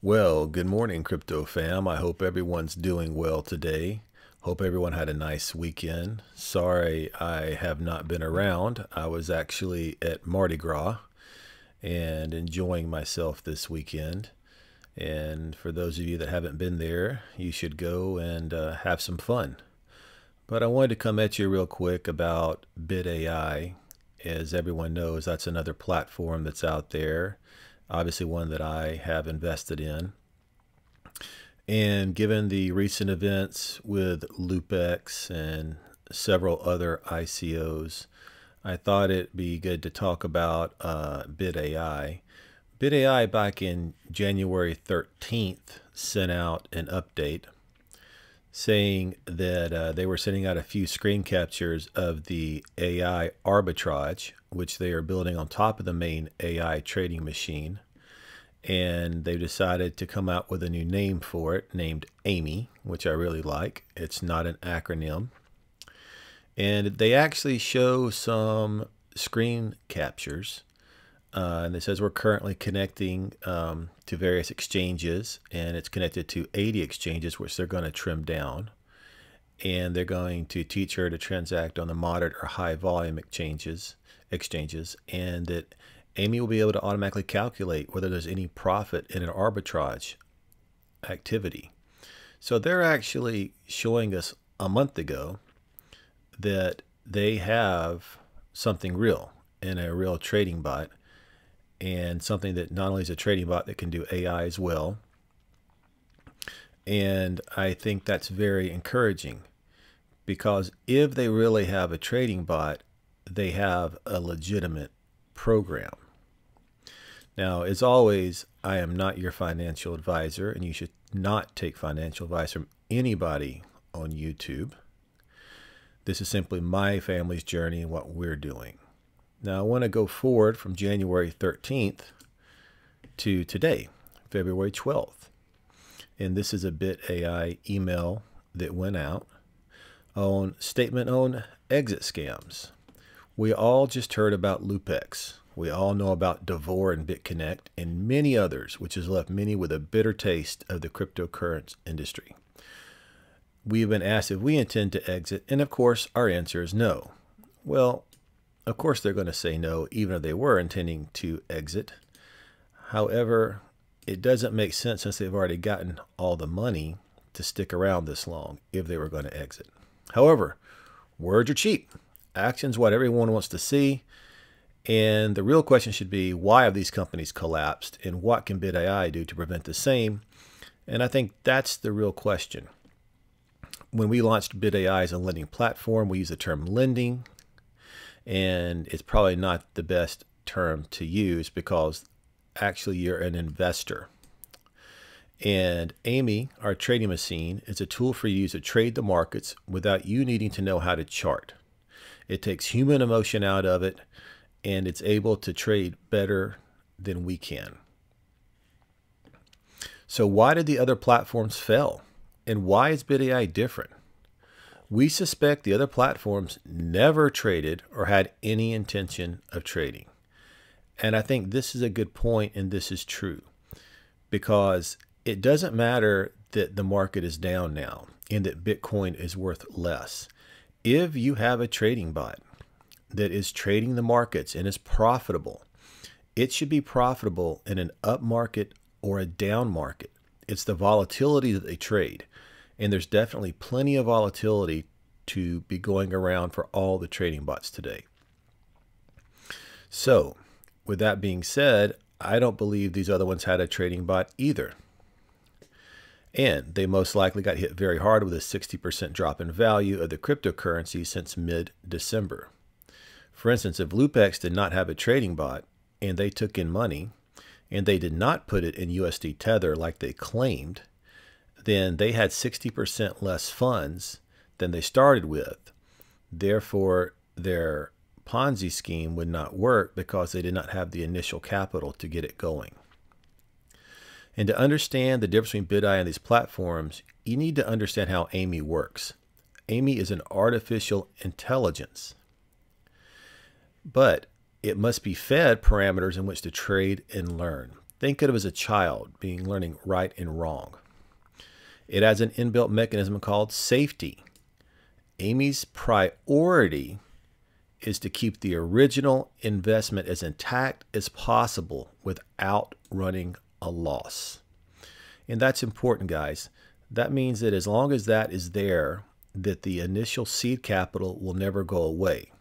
Well, good morning, crypto fam. I hope everyone's doing well today. Hope everyone had a nice weekend. Sorry I have not been around. I was actually at Mardi Gras and enjoying myself this weekend. And for those of you that haven't been there, you should go and have some fun. But I wanted to come at you real quick about BitAI. As everyone knows, that's another platform that's out there, obviously one that I have invested in. And given the recent events with LoopX and several other ICOs, I thought it'd be good to talk about BitAI. BitAI back in January 13th sent out an update saying that they were sending out a few screen captures of the AI arbitrage, which they are building on top of the main AI trading machine. And they decided to come out with a new name for it named Amy, which I really like. It's not an acronym. And they actually show some screen captures. And it says we're currently connecting to various exchanges, and it's connected to 80 exchanges, which they're going to trim down. And they're going to teach her to transact on the moderate or high volume exchanges, and that Amy will be able to automatically calculate whether there's any profit in an arbitrage activity. So they're actually showing us a month ago that they have something real in a real trading bot, and something that not only is a trading bot that can do AI as well. And I think that's very encouraging, because if they really have a trading bot, they have a legitimate program. Now, as always, I am not your financial advisor, and you should not take financial advice from anybody on YouTube. This is simply my family's journey and what we're doing. Now, I want to go forward from January 13th to today, February 12th. And this is a BitAI email that went out on statement on exit scams. We all just heard about LoopX. We all know about Devore and BitConnect and many others, which has left many with a bitter taste of the cryptocurrency industry. We've been asked if we intend to exit, and of course our answer is no. Well, of course they're going to say no, even if they were intending to exit. However, it doesn't make sense, since they've already gotten all the money, to stick around this long if they were going to exit. However, words are cheap. Action's what everyone wants to see. And the real question should be, why have these companies collapsed, and what can BitAI do to prevent the same? And I think that's the real question. When we launched BitAI as a lending platform, we use the term lending, and it's probably not the best term to use, because actually you're an investor. And Amy, our trading machine, is a tool for you to trade the markets without you needing to know how to chart. It takes human emotion out of it, and it's able to trade better than we can. So why did the other platforms fail? And why is BitAI different? We suspect the other platforms never traded or had any intention of trading. And I think this is a good point, and this is true, because it doesn't matter that the market is down now and that Bitcoin is worth less. If you have a trading bot that is trading the markets and is profitable, it should be profitable in an up market or a down market. It's the volatility that they trade. And there's definitely plenty of volatility to be going around for all the trading bots today. So, with that being said, I don't believe these other ones had a trading bot either. And they most likely got hit very hard with a 60% drop in value of the cryptocurrency since mid-December. For instance, if LoopX did not have a trading bot and they took in money and they did not put it in USD Tether like they claimed, then they had 60% less funds than they started with. Therefore, their Ponzi scheme would not work, because they did not have the initial capital to get it going. And to understand the difference between BitAI and these platforms, you need to understand how Amy works. Amy is an artificial intelligence, but it must be fed parameters in which to trade and learn. Think of it as a child being learning right and wrong. It has an inbuilt mechanism called safety. Amy's priority is to keep the original investment as intact as possible without running a loss. And that's important, guys. That means that as long as that is there, that the initial seed capital will never go away.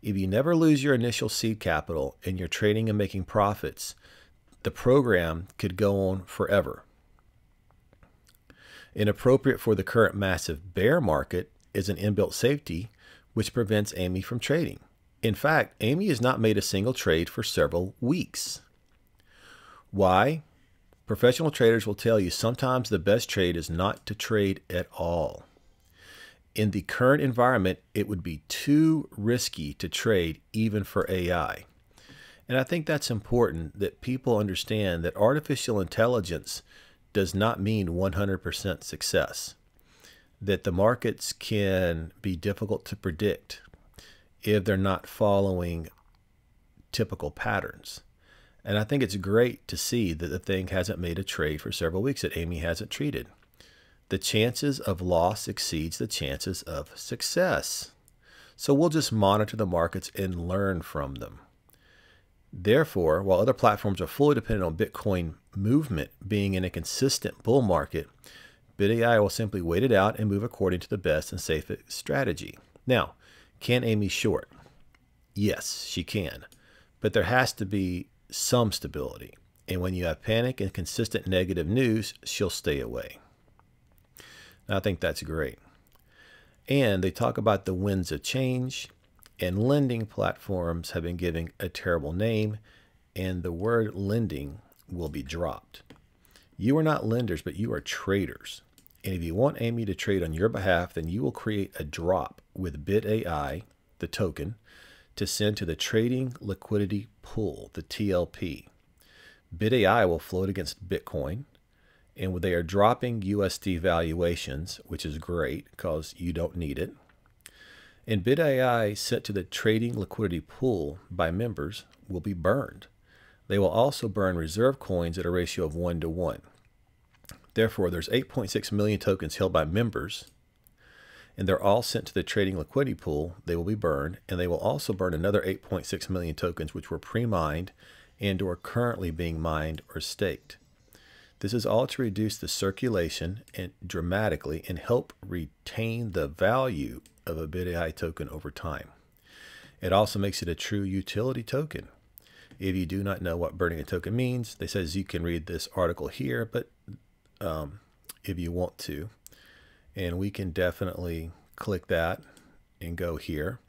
If you never lose your initial seed capital and you're trading and making profits, the program could go on forever. Inappropriate for the current massive bear market is an inbuilt safety which prevents Amy from trading. In fact, Amy has not made a single trade for several weeks. Why? Professional traders will tell you sometimes the best trade is not to trade at all. In the current environment, it would be too risky to trade even for AI. And I think that's important that people understand that artificial intelligence does not mean 100% success. That the markets can be difficult to predict if they're not following typical patterns. And I think it's great to see that the thing hasn't made a trade for several weeks, that Amy hasn't traded. The chances of loss exceeds the chances of success. So we'll just monitor the markets and learn from them. Therefore, while other platforms are fully dependent on Bitcoin movement being in a consistent bull market, BitAI will simply wait it out and move according to the best and safest strategy. Now, can Amy short? Yes, she can. But there has to be some stability. And when you have panic and consistent negative news, she'll stay away. Now, I think that's great. And they talk about the winds of change, and lending platforms have been given a terrible name, and the word lending will be dropped. You are not lenders, but you are traders. And if you want Amy to trade on your behalf, then you will create a drop with BitAI, the token, to send to the Trading Liquidity Pool, the TLP. BitAI will float against Bitcoin, and they are dropping USD valuations, which is great because you don't need it. And BitAI sent to the Trading Liquidity Pool by members will be burned. They will also burn reserve coins at a ratio of 1 to 1. Therefore, there's 8.6 million tokens held by members, and they're all sent to the Trading Liquidity Pool. They will be burned, and they will also burn another 8.6 million tokens which were pre-mined and or currently being mined or staked. This is all to reduce the circulation dramatically and help retain the value of a BitAI token over time. It also makes it a true utility token. If you do not know what burning a token means, they says you can read this article here, but if you want to, and we can definitely click that and go here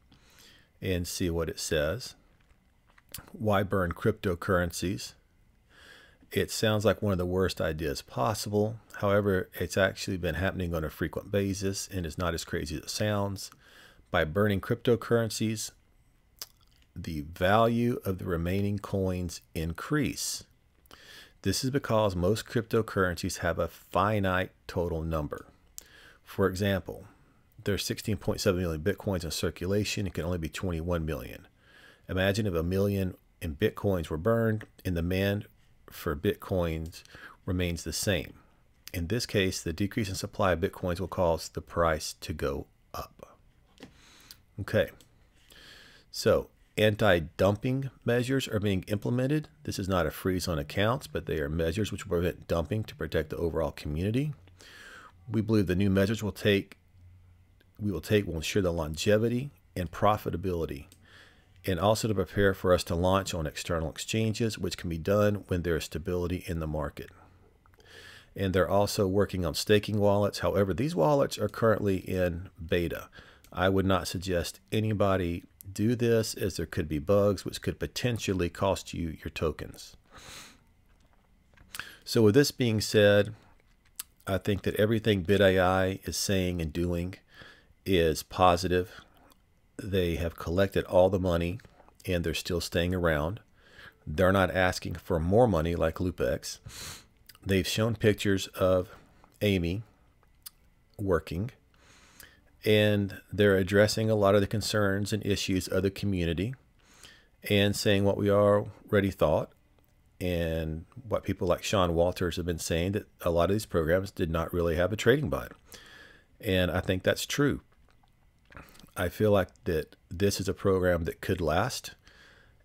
and see what it says. Why burn cryptocurrencies? It sounds like one of the worst ideas possible. However, it's actually been happening on a frequent basis and is not as crazy as it sounds. By burning cryptocurrencies, the value of the remaining coins increase. This is because most cryptocurrencies have a finite total number. For example, there's 16.7 million Bitcoins in circulation. It can only be 21 million. Imagine if 1 million in Bitcoins were burned and the demand for Bitcoins remains the same. In this case, the decrease in supply of Bitcoins will cause the price to go up. Okay, so anti-dumping measures are being implemented. This is not a freeze on accounts, but they are measures which will prevent dumping to protect the overall community. We believe the new measures will ensure the longevity and profitability, and also to prepare for us to launch on external exchanges, which can be done when there is stability in the market. And they're also working on staking wallets. However, these wallets are currently in beta. I would not suggest anybody do this, as there could be bugs which could potentially cost you your tokens. So with this being said, I think that everything BitAI is saying and doing is positive. They have collected all the money and they're still staying around. They're not asking for more money like LoopX. They've shown pictures of Amy working, and they're addressing a lot of the concerns and issues of the community and saying what we already thought. and what people like Sean Walters have been saying, that a lot of these programs did not really have a trading bot. And I think that's true. I feel like that this is a program that could last.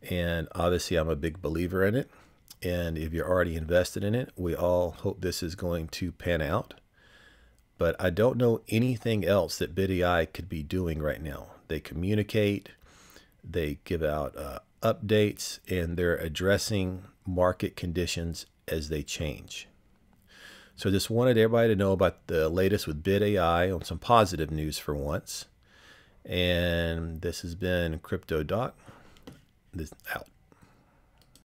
And obviously I'm a big believer in it. And if you're already invested in it, we all hope this is going to pan out. But I don't know anything else that BitAI could be doing right now. They communicate, they give out updates, and they're addressing market conditions as they change. So just wanted everybody to know about the latest with BitAI on some positive news for once. And this has been Crypto Doc. This out.